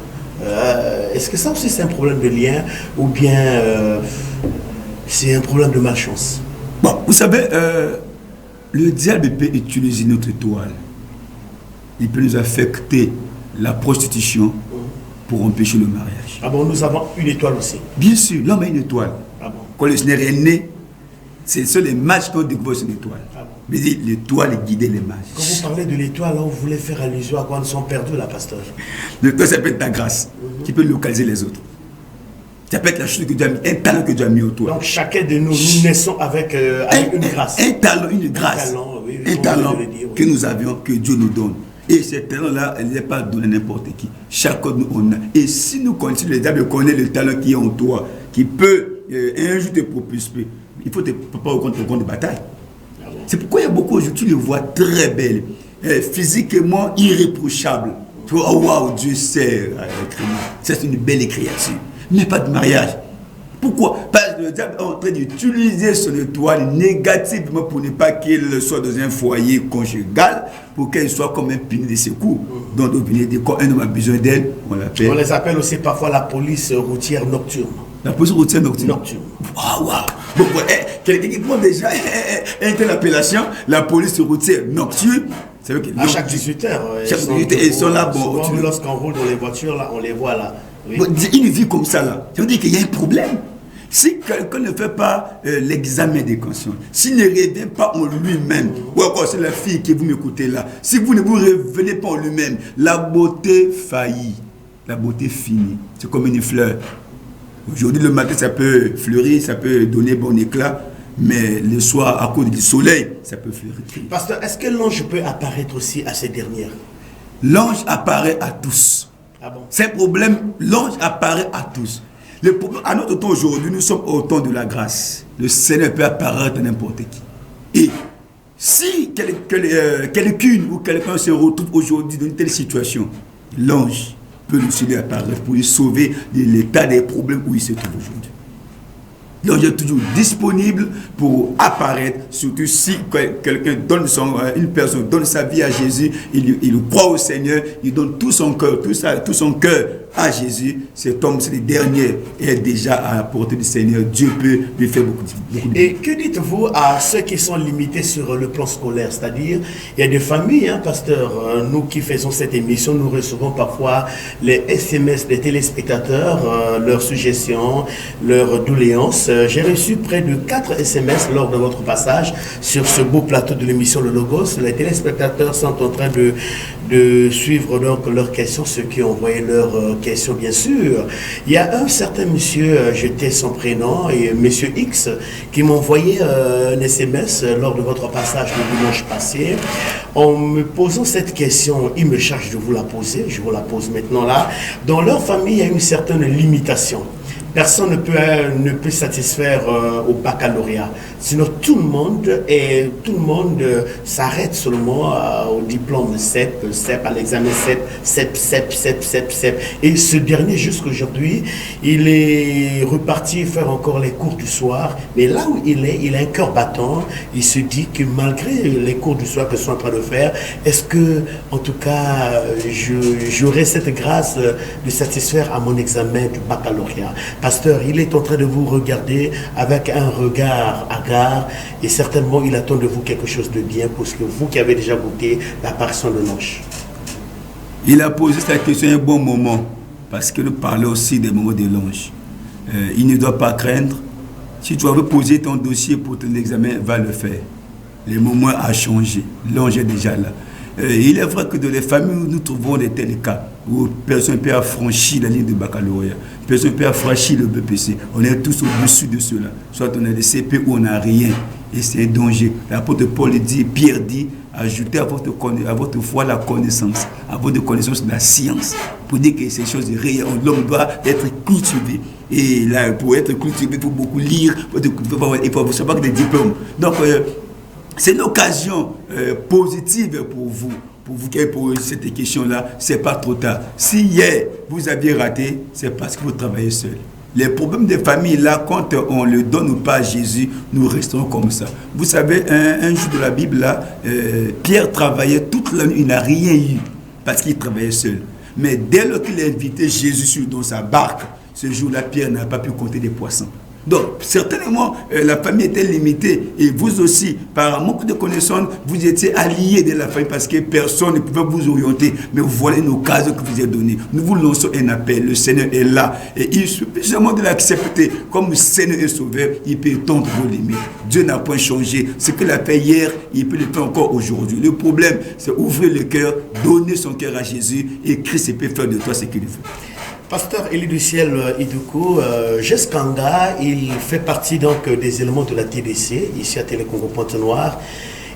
B: Est-ce que ça aussi c'est un problème de lien ou bien c'est un problème de malchance?
C: Bon, vous savez, le diable peut utiliser notre étoile. Il peut nous affecter la prostitution pour empêcher le mariage.
B: Ah bon, nous avons une étoile aussi.
C: Bien sûr, l'homme a une étoile.
B: Ah bon.
C: Quand le Seigneur est né, c'est sur les mages qui ont découvert son étoile. Ah bon. Mais l'étoile guidait les mages.
B: Quand vous parlez de l'étoile, on voulait faire allusion à quoi nous sommes perdus là, pasteur.
C: L'étoile, ça peut être ta grâce, qui peut localiser les autres. Ça peut être la chose que Dieu a mis, un talent que Dieu a mis autour.
B: Donc chacun de nous, nous naissons avec une grâce.
C: Un talent, une grâce. Un talent que nous avions, que Dieu nous donne. Et ce talent-là, il n'est pas donné à n'importe qui. Chacun de nous, on a. Et si nous continuons, le diable connaît le talent qui est en toi, qui peut un jour te propulser, il faut te préparer au compte de bataille. C'est pourquoi il y a beaucoup aujourd'hui, tu les vois très belles, physiquement irréprochables. Tu vois, oh waouh, Dieu sait, c'est une belle créature, mais pas de mariage. Pourquoi? Parce que le diable est en train d'utiliser son étoile négativement pour ne pas qu'elle soit dans un foyer conjugal, pour qu'elle soit comme un pilier de secours. Donc, quand un homme a besoin d'elle, on l'appelle.
B: On les appelle aussi parfois la police routière nocturne.
C: La police routière nocturne.
B: Waouh,
C: waouh. Bon, quelqu'un qui prend déjà une telle appellation, la police routière nocturne.
B: À chaque 18h.
C: Chaque 18h, ils sont là.
B: Bon, lorsqu'on roule dans les voitures, là, on les voit là. Oui.
C: Bon, une vie comme ça, là, ça veut dire qu'il y a un problème. Si quelqu'un ne fait pas l'examen des consciences, s'il ne revient pas en lui-même, ou encore c'est la fille qui vous m'écoutez là, si vous ne vous révélez pas en lui-même, la beauté faillit, la beauté finit. C'est comme une fleur. Aujourd'hui, le matin, ça peut fleurir, ça peut donner bon éclat, mais le soir, à cause du soleil, ça peut fleurir.
B: Pasteur, est-ce que l'ange peut apparaître aussi à ces dernières?
C: L'ange apparaît à tous.
B: Ah bon?
C: C'est un problème, l'ange apparaît à tous. Le problème, à notre temps aujourd'hui, nous sommes au temps de la grâce. Le Seigneur peut apparaître à n'importe qui. Et si quelqu'une ou quelqu'un se retrouve aujourd'hui dans une telle situation, l'ange peut lui apparaître pour lui sauver de l'état des problèmes où il se trouve aujourd'hui. L'ange est toujours disponible pour apparaître, surtout si quelqu'un donne une personne donne sa vie à Jésus, il croit au Seigneur, il donne tout son cœur, tout son cœur à Jésus. Cet homme, c'est le dernier, est déjà à la portée du Seigneur. Dieu peut lui faire beaucoup de
B: Et que dites-vous à ceux qui sont limités sur le plan scolaire? C'est-à-dire, il y a des familles, hein, pasteur, nous qui faisons cette émission, nous recevons parfois les SMS des téléspectateurs, leurs suggestions, leurs doléances. J'ai reçu près de 4 SMS lors de votre passage sur ce beau plateau de l'émission Le Logos. Les téléspectateurs sont en train de suivre donc leurs questions, ceux qui ont envoyé leurs questions bien sûr. Il y a un certain monsieur, je tais son prénom, et monsieur X, qui m'a envoyé un SMS lors de votre passage le dimanche passé. En me posant cette question, il me charge de vous la poser, je vous la pose maintenant là. Dans leur famille, il y a une certaine limitation. Personne ne peut satisfaire au baccalauréat. Sinon, tout le monde s'arrête seulement au diplôme CEP, à l'examen CEP. Et ce dernier, jusqu'aujourd'hui, il est reparti faire encore les cours du soir. Mais là où il a un cœur battant. Il se dit que malgré les cours du soir que je suis en train de faire, est-ce que, en tout cas, j'aurai cette grâce de satisfaire à mon examen du baccalauréat? Pasteur, il est en train de vous regarder avec un regard hagard et certainement il attend de vous quelque chose de bien parce que vous qui avez déjà goûté l'apparition de l'ange.
C: Il a posé cette question à un bon moment parce que nous parlons aussi des moments de l'ange. Il ne doit pas craindre. Si tu avais posé ton dossier pour ton examen, va le faire. Le moment a changé. L'ange est déjà là. Il est vrai que dans les familles où nous trouvons des tels cas, où personne ne peut franchir la ligne de baccalauréat, personne ne peut franchir le BPC, on est tous au-dessus de cela. Soit on a des CP ou on n'a rien. Et c'est un danger. L'apôtre Paul dit, Pierre dit, ajoutez à votre foi la connaissance, à votre connaissance la science, pour dire que ces choses réelles, l'homme doit être cultivé. Et là, pour être cultivé, il faut beaucoup lire, il faut savoir des diplômes. Donc, c'est une occasion positive pour cette question-là. Ce n'est pas trop tard. Si hier, vous aviez raté, c'est parce que vous travaillez seul. Les problèmes des familles, là, quand on le donne ou pas à Jésus, nous restons comme ça. Vous savez, un jour de la Bible, là, Pierre travaillait toute la nuit, il n'a rien eu parce qu'il travaillait seul. Mais dès lors qu'il a invité Jésus dans sa barque, ce jour-là, Pierre n'a pas pu compter des poissons. Donc, certainement, la famille était limitée. Et vous aussi, par manque de connaissances, vous étiez alliés de la famille parce que personne ne pouvait vous orienter. Mais voilà une occasion que vous avez donnée. Nous vous lançons un appel. Le Seigneur est là. Et il suffit seulement de l'accepter. Comme le Seigneur est sauveur, il peut étendre vos limites. Dieu n'a point changé. Ce qu'il a fait hier, il peut le faire encore aujourd'hui. Le problème, c'est ouvrir le cœur, donner son cœur à Jésus et Christ peut faire de toi ce qu'il veut.
B: Pasteur Élie du Ciel Idoukou, Jeskanga, il fait partie donc des éléments de la TDC, ici à Télé Congo Pointe-Noire.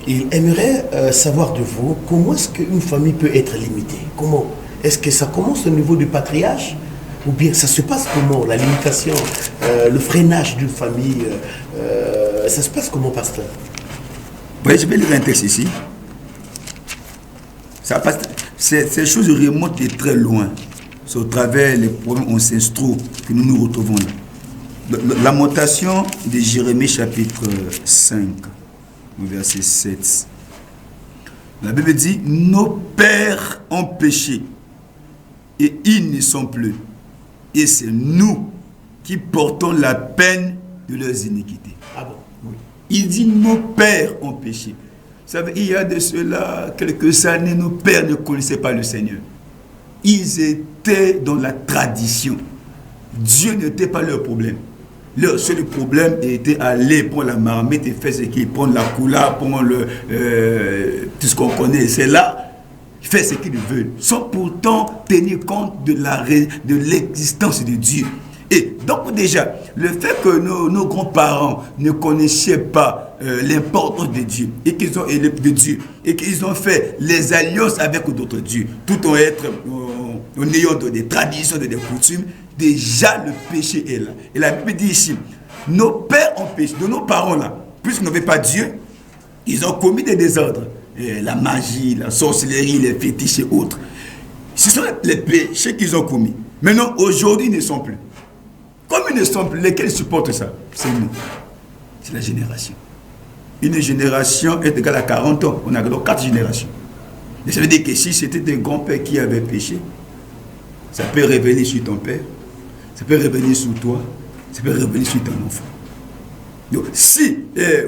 B: Il aimerait savoir de vous comment est-ce qu'une famille peut être limitée. Comment? Est-ce que ça commence au niveau du patriarche ou bien ça se passe comment? La limitation, le freinage d'une famille, ça se passe comment, pasteur?
C: Oui, je vais lire un texte ici. Ces choses remontent de très loin. C'est au travers les problèmes ancestraux que nous nous retrouvons là. Lamentation de Jérémie chapitre 5, verset 7. La Bible dit, nos pères ont péché et ils ne sont plus. Et c'est nous qui portons la peine de leurs iniquités.
B: Ah bon?
C: Oui. Il dit, nos pères ont péché. Vous savez, il y a de cela quelques années, nos pères ne connaissaient pas le Seigneur. Ils étaient dans la tradition. Dieu n'était pas leur problème. Leur seul problème était aller prendre la marmite et faire ce qu'ils prennent, la coula, prendre tout ce qu'on connaît. C'est là, faire ce qu'ils veulent, sans pourtant tenir compte de l'existence de Dieu. Et donc déjà, le fait que nos grands-parents ne connaissaient pas l'importance de Dieu et qu'ils ont fait les alliances avec d'autres dieux, tout en ayant des traditions, des coutumes, déjà le péché est là. Et la Bible dit ici, nos pères ont péché, de nos parents là, puisqu'ils n'avaient pas Dieu, ils ont commis des désordres, la magie, la sorcellerie, les fétiches et autres. Ce sont les péchés qu'ils ont commis. Maintenant, aujourd'hui, ils ne sont plus. Comme ils ne sont plus, lesquels supportent ça? C'est nous. C'est la génération. Une génération est égale à 40 ans. On a alors 4 générations. Et ça veut dire que si c'était un grand-père qui avait péché, ça peut revenir sur ton père, ça peut revenir sur toi, ça peut revenir sur ton enfant. Donc, si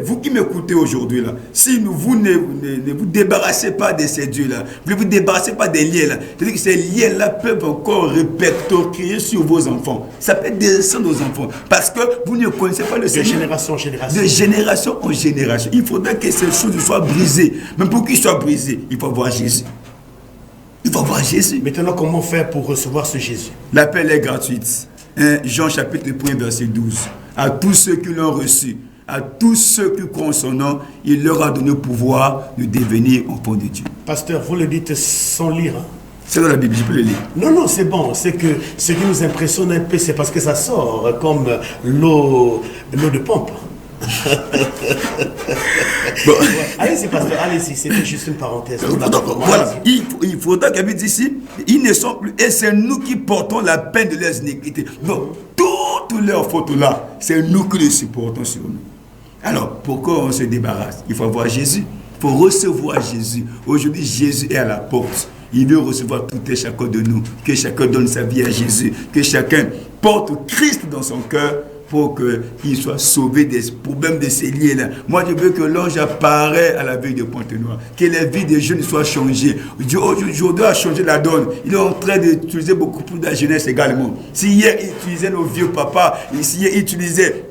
C: vous qui m'écoutez aujourd'hui là, si vous ne vous débarrassez pas de ces dieux-là, vous ne vous débarrassez pas des liens-là, c'est-à-dire que ces liens-là peuvent encore répertorier sur vos enfants. Ça peut descendre aux enfants parce que vous ne connaissez pas le Seigneur.
B: De génération en génération.
C: De génération en génération. Il faudrait que ces choses soient brisées. Mais pour qu'ils soient brisés, il faut voir Jésus. Il faut voir Jésus.
B: Maintenant, comment faire pour recevoir ce Jésus?
C: L'appel est gratuit. Jean chapitre 1, verset 12. À tous ceux qui l'ont reçu, à tous ceux qui croient en son nom, il leur a donné le pouvoir de devenir enfants de Dieu.
B: Pasteur, vous le dites sans lire. Hein?
C: C'est dans la Bible, je peux le lire.
B: Non, c'est bon. C'est que ce qui nous impressionne un peu, c'est parce que ça sort comme l'eau de pompe. Bon. Allez-y, pasteur, allez-y, c'était juste une parenthèse.
C: Voilà, il faudra qu'elle dise ici, ils ne sont plus, et c'est nous qui portons la peine de leurs iniquités. Donc, toutes leurs fautes là, c'est nous qui les supportons sur nous. Alors, pourquoi on se débarrasse? Il faut avoir Jésus, il faut recevoir Jésus. Aujourd'hui, Jésus est à la porte. Il veut recevoir tout et chacun de nous, que chacun donne sa vie à Jésus, que chacun porte Christ dans son cœur, pour qu'il soit sauvé des problèmes de ces liens-là. Moi, je veux que l'ange apparaisse à la veille de Pointe-Noire, que les vies des jeunes soient changées. Dieu aujourd'hui a changé la donne. Il est en train d'utiliser beaucoup plus de la jeunesse également. Si hier, il utilisait nos vieux papas, si hier, il utilisait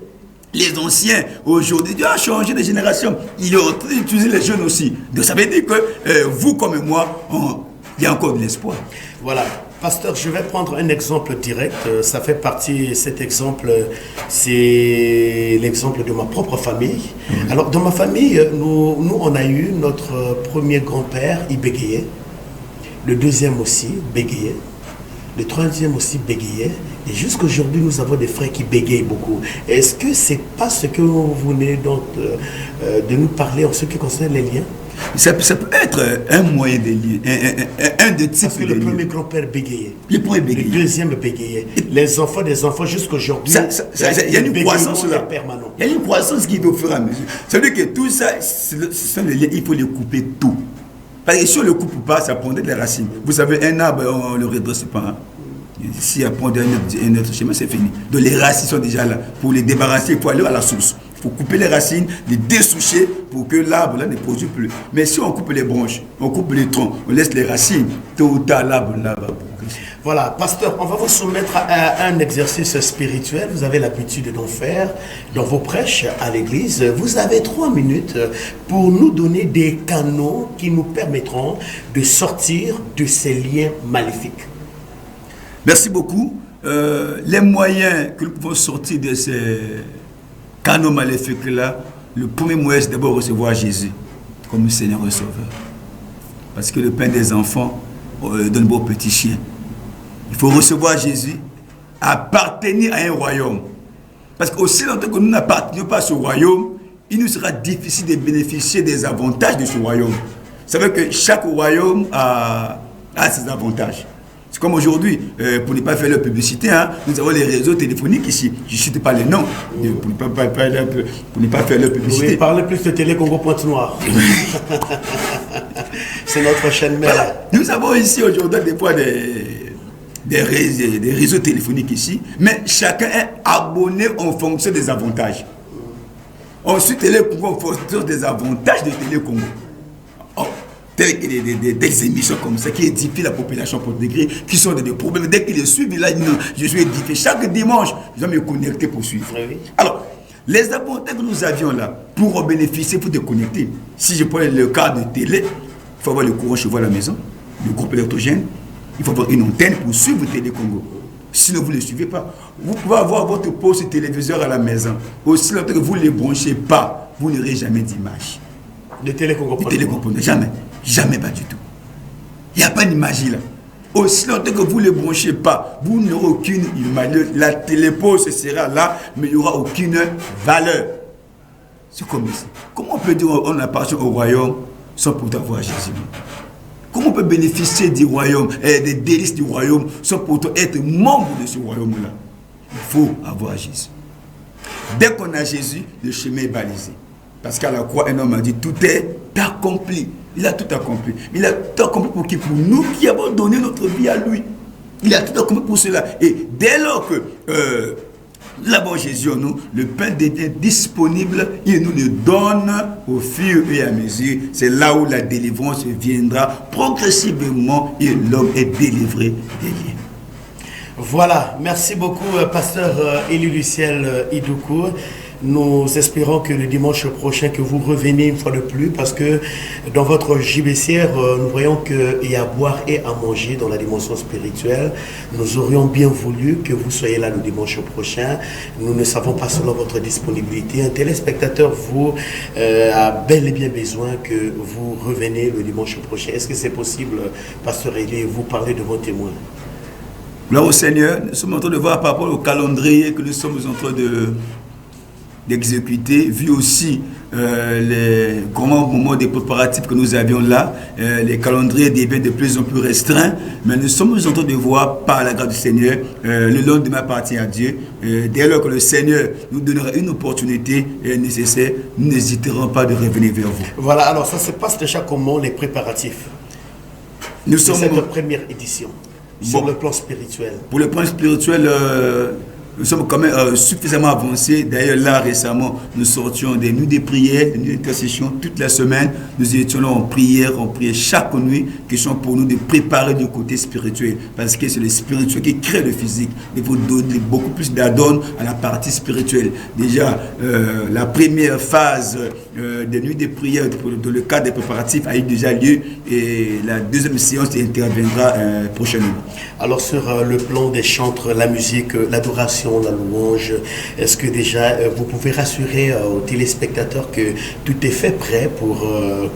C: les anciens, aujourd'hui, Dieu a changé de génération. Il est en train d'utiliser les jeunes aussi. Donc, ça veut dire que vous comme moi, il y a encore de l'espoir.
B: Voilà. Pasteur, je vais prendre un exemple direct. Ça fait partie, cet exemple, c'est l'exemple de ma propre famille. Alors, dans ma famille, nous on a eu notre premier grand-père, il bégayait. Le deuxième aussi, bégayait. Le troisième aussi bégayait. Et jusqu'aujourd'hui, nous avons des frères qui bégayent beaucoup. Est-ce que c'est pas ce que vous venez donc de nous parler en ce qui concerne les liens?
C: Ça peut être un moyen de lien, un des types de liens. Parce que
B: le premier grand-père bégayait.
C: Le
B: deuxième bégayait. Les enfants des enfants jusqu'aujourd'hui.
C: Il y a une croissance là. Il y a une croissance qui est au fur et à mesure. Ça veut dire que tout ça, ce sont les liens, il faut les couper tout. Parce que si on ne le coupe pas, ça prendrait des racines. Vous savez, un arbre, on ne le redresse pas. Hein. Si on prend un autre chemin, c'est fini. Donc les racines sont déjà là. Pour les débarrasser, il faut aller à la source. Il faut couper les racines, les dessoucher pour que l'arbre là ne produise plus. Mais si on coupe les branches, on coupe les troncs, on laisse les racines, tôt ou tard l'arbre là va progresser.
B: Voilà, pasteur, on va vous soumettre à un exercice spirituel. Vous avez l'habitude d'en faire dans vos prêches à l'église. Vous avez 3 minutes pour nous donner des canaux qui nous permettront de sortir de ces liens maléfiques.
C: Merci beaucoup. Les moyens que nous pouvons sortir de ces canaux maléfiques là, le premier moyen c'est d'abord recevoir Jésus. comme le Seigneur et Sauveur. Parce que le pain des enfants donne beau petit chien. Il faut recevoir Jésus, appartenir à un royaume. Parce qu'aussi longtemps que nous n'appartenons pas à ce royaume, il nous sera difficile de bénéficier des avantages de ce royaume. Vous savez que chaque royaume a ses avantages. C'est comme aujourd'hui, pour ne pas faire leur publicité, hein, nous avons les réseaux téléphoniques ici. Je ne cite pas les noms, pour ne pas faire leur publicité.
B: Oui, parlez plus de Télé Congo Pointe-Noire. C'est notre chaîne mère.
C: Voilà. Nous avons ici aujourd'hui des fois des réseaux téléphoniques ici, mais chacun est abonné en fonction des avantages. Ensuite, Télé Congo en fonction des avantages de Télé Congo. Des émissions comme ça qui édifient la population pour degré, qui sont des problèmes. Dès qu'ils les suivent, là, je suis édifié. Chaque dimanche, je dois me connecter pour suivre. Oui. Alors, les avantages que nous avions là, pour en bénéficier, pour te connecter. Si je prends le cas de télé, il faut avoir le courant chez vous à la maison, le groupe électrogène, il faut avoir une antenne pour suivre Télé Congo. Sinon, vous ne le suivez pas. Vous pouvez avoir votre poste téléviseur à la maison. Aussi longtemps que vous ne les branchez pas, vous n'aurez jamais d'image.
B: De Télé Congo.
C: De Télé Congo, jamais. Jamais, pas du tout. Il n'y a pas d'image là. Aussi longtemps que vous ne les branchez pas, vous n'aurez aucune image. La télépose sera là, mais il n'y aura aucune valeur. C'est comme ça. Comment on peut dire qu'on appartient au royaume sans pourtant avoir Jésus? Comment on peut bénéficier du royaume, des délices du royaume, sans pourtant être membre de ce royaume-là? Il faut avoir Jésus. Dès qu'on a Jésus, le chemin est balisé. Parce qu'à la croix, un homme a dit, tout est accompli. Il a tout accompli. Il a tout accompli pour qui? Pour nous qui avons donné notre vie à lui. Il a tout accompli pour cela. Et dès lors que nous avons Jésus en nous, le pain devient disponible. Il nous le donne au fur et à mesure. C'est là où la délivrance viendra progressivement et l'homme est délivré des liens.
B: Voilà. Merci beaucoup, pasteur Élie Luciel Idoukou. Nous espérons que le dimanche prochain, que vous revenez une fois de plus, parce que dans votre JBCR, nous voyons qu'il y a à boire et à manger dans la dimension spirituelle. Nous aurions bien voulu que vous soyez là le dimanche prochain. Nous ne savons pas selon votre disponibilité. Un téléspectateur vous a bel et bien besoin que vous revenez le dimanche prochain. Est-ce que c'est possible, pasteur Élie, vous parler de vos témoins?
C: Gloire au Seigneur. Nous sommes en train de voir par rapport au calendrier que nous sommes en train d'exécuter, vu aussi les grands moments des préparatifs que nous avions là, les calendriers deviennent de plus en plus restreints, mais nous sommes en train de voir par la grâce du Seigneur, le lendemain appartient à Dieu. Dès lors que le Seigneur nous donnera une opportunité nécessaire, nous n'hésiterons pas de revenir vers vous.
B: Voilà, alors ça se passe déjà comment les préparatifs? Nous sommes cette première édition, sur le plan spirituel.
C: Pour le plan spirituel, nous sommes quand même suffisamment avancés. D'ailleurs, là, récemment, nous sortions des nuits de prière, des nuits d'intercession toute la semaine. Nous étions là en prière, on priait chaque nuit, question pour nous de préparer du côté spirituel. Parce que c'est le spirituel qui crée le physique. Il faut donner beaucoup plus d'adon à la partie spirituelle. Déjà, la première phase des nuits de prière, dans le cadre des préparatifs, a eu déjà lieu. Et la deuxième séance interviendra prochainement.
B: Alors, sur le plan des chantres, la musique, l'adoration, la louange, est-ce que déjà vous pouvez rassurer aux téléspectateurs que tout est fait prêt pour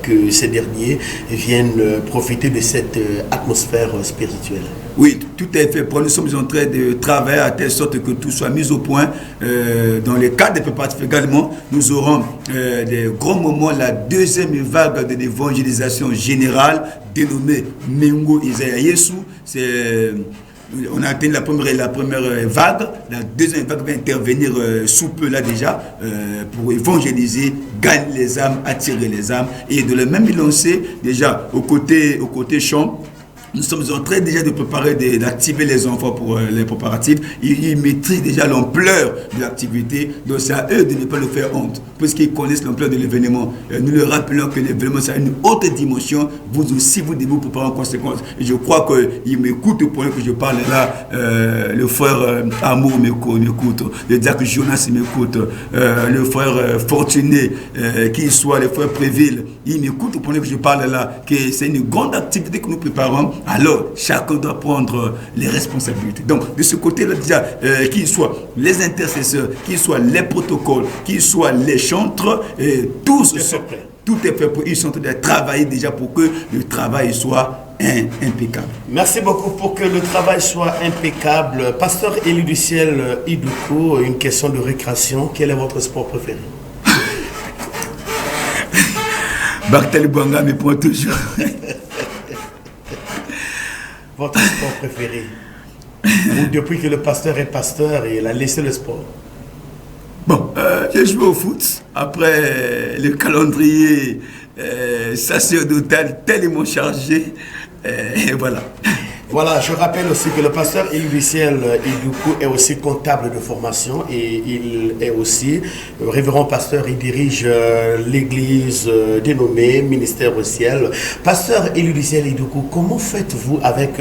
B: que ces derniers viennent profiter de cette atmosphère spirituelle?
C: Oui, tout est fait prêt. Nous sommes en train de travailler à telle sorte que tout soit mis au point. Dans le cadre des préparatifs également, nous aurons des grands moments, la deuxième vague de l'évangélisation générale dénommée Mengo Isaïa Yesu. On a atteint la première vague. La deuxième vague va intervenir sous peu là déjà pour évangéliser, gagner les âmes, attirer les âmes. Et de le même lancer déjà au côté chant. Nous sommes en train déjà de préparer, d'activer les enfants pour les préparatifs. Ils maîtrisent déjà l'ampleur de l'activité. Donc c'est à eux de ne pas le faire honte, puisqu'ils connaissent l'ampleur de l'événement. Nous leur rappelons que l'événement, c'est une haute dimension. Vous aussi, vous devez vous préparer en conséquence. Et je crois qu'ils m'écoutent pendant que je parle là. Le frère Amour m'écoute. Le diacre Jonas m'écoute. Le frère Fortuné, qu'il soit le frère Préville, il m'écoute pendant que je parle là. Que c'est une grande activité que nous préparons. Alors, chacun doit prendre les responsabilités. Donc, de ce côté-là, déjà, qu'ils soient les intercesseurs, qu'ils soient les protocoles, qu'ils soient les chantres, tous sont prêts. tout est fait pour, ils sont en train de travailler déjà pour que le travail soit impeccable.
B: Merci beaucoup pour que le travail soit impeccable. Pasteur Élie du Ciel Idoukou, une question de récréation. Quel est votre sport préféré?
C: Bartel Bouanga me prend toujours.
B: Votre sport préféré? Ou depuis que le pasteur est pasteur, il a laissé le sport?
C: Bon, j'ai joué au foot. Après, le calendrier sacerdotal tellement chargé. Et voilà.
B: Voilà, je rappelle aussi que le pasteur Élie du Ciel Idoukou est aussi comptable de formation et il est aussi révérend pasteur, il dirige l'église dénommée Ministère au Ciel. Pasteur Élie du Ciel Idoukou, comment faites-vous avec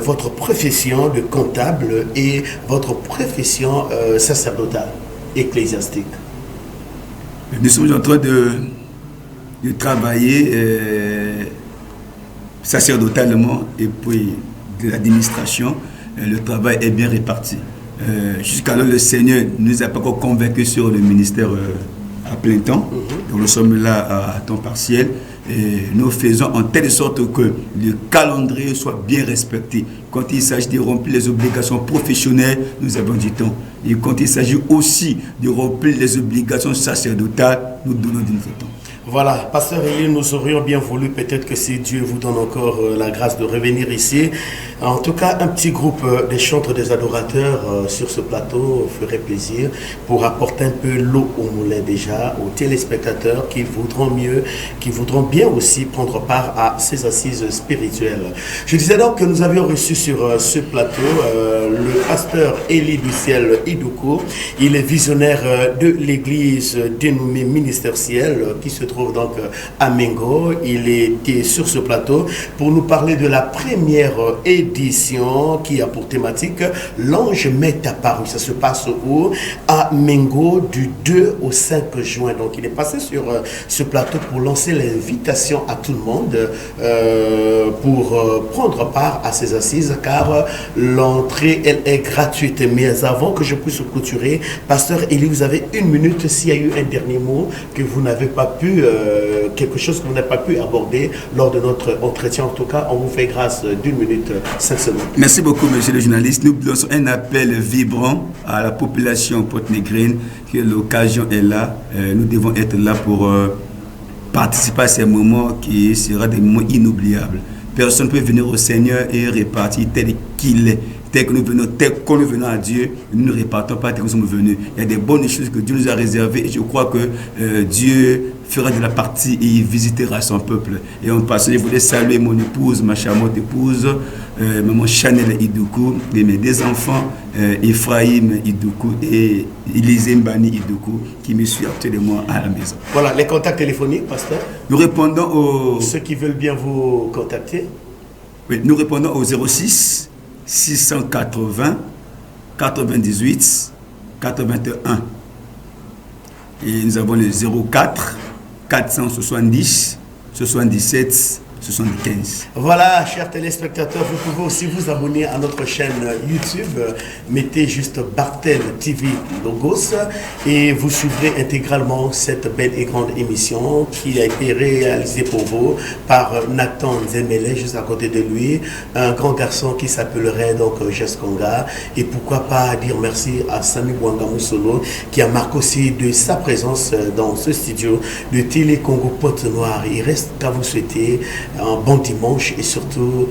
B: votre profession de comptable et votre profession sacerdotale, ecclésiastique?
C: Nous sommes en train de travailler sacerdotalement et puis de l'administration. Le travail est bien réparti. Jusqu'alors, le Seigneur ne nous a pas encore convaincus sur le ministère à plein temps. Donc nous sommes là à temps partiel. Et nous faisons en telle sorte que le calendrier soit bien respecté. Quand il s'agit de remplir les obligations professionnelles, nous avons du temps. Et quand il s'agit aussi de remplir les obligations sacerdotales, nous donnons du temps.
B: Voilà, pasteur Élie, nous aurions bien voulu peut-être que si Dieu vous donne encore la grâce de revenir ici, en tout cas un petit groupe des chantres, des adorateurs sur ce plateau ferait plaisir pour apporter un peu l'eau au moulin déjà aux téléspectateurs qui voudront mieux, qui voudront bien aussi prendre part à ces assises spirituelles. Je disais donc que nous avions reçu sur ce plateau le pasteur Élie du Ciel Idoukou. Il est visionnaire de l'église dénommée Ministère Ciel qui se trouve donc à Mengo. Il était sur ce plateau pour nous parler de la première édition qui a pour thématique l'ange m'est apparu. Ça se passe où? À Mengo du 2 au 5 juin. Donc il est passé sur ce plateau pour lancer l'invitation à tout le monde pour prendre part à ces assises car l'entrée elle est gratuite. Mais avant que je puisse clôturer, pasteur Élie, vous avez une minute s'il y a eu un dernier mot que vous n'avez pas pu quelque chose que vous n'avez pas pu aborder lors de notre entretien. En tout cas, on vous fait grâce d'une minute, 5 secondes.
C: Merci beaucoup, monsieur le journaliste. Nous lançons un appel vibrant à la population porte-négrine, que l'occasion est là. Nous devons être là pour participer à ces moments qui seront des moments inoubliables. Personne ne peut venir au Seigneur et repartir tel qu'il est. Tel que nous venons à Dieu, nous ne repartons pas tel que nous sommes venus. Il y a des bonnes choses que Dieu nous a réservées et je crois que Dieu fera de la partie et il visitera son peuple. Et en passant, je voulais saluer mon épouse, ma charmante épouse, maman Chanel Idoukou, et mes deux enfants, Ephraim Idoukou et Élisée Mbani Idoukou, qui me suivent actuellement à la maison.
B: Voilà, les contacts téléphoniques, pasteur.
C: Nous répondons aux...
B: Ceux qui veulent bien vous contacter.
C: Oui, nous répondons au 06 680 98 81 et nous avons le 04 470 77 75.
B: Voilà, chers téléspectateurs, vous pouvez aussi vous abonner à notre chaîne YouTube. Mettez juste Bartel TV Logos et vous suivrez intégralement cette belle et grande émission qui a été réalisée pour vous par Nathan Zemele, juste à côté de lui, un grand garçon qui s'appellerait donc Jess Konga. Et pourquoi pas dire merci à Sami Bouanga Moussolo qui a marqué aussi de sa présence dans ce studio de Télé Congo Pointe-Noire. Il reste qu'à vous souhaiter un bon dimanche et surtout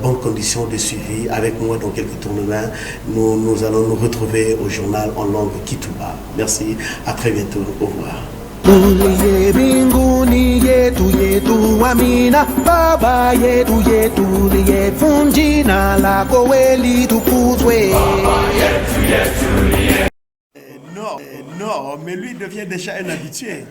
B: bonnes conditions de suivi. Avec moi dans quelques tournements, nous allons nous retrouver au journal en langue Kituba. Merci, à très bientôt, au revoir.
A: Uliye mbinguni yetu yetu amina, Baba yetu yetu liyefu jina lako we litukuzwe.
B: Non, mais lui devient déjà un habitué.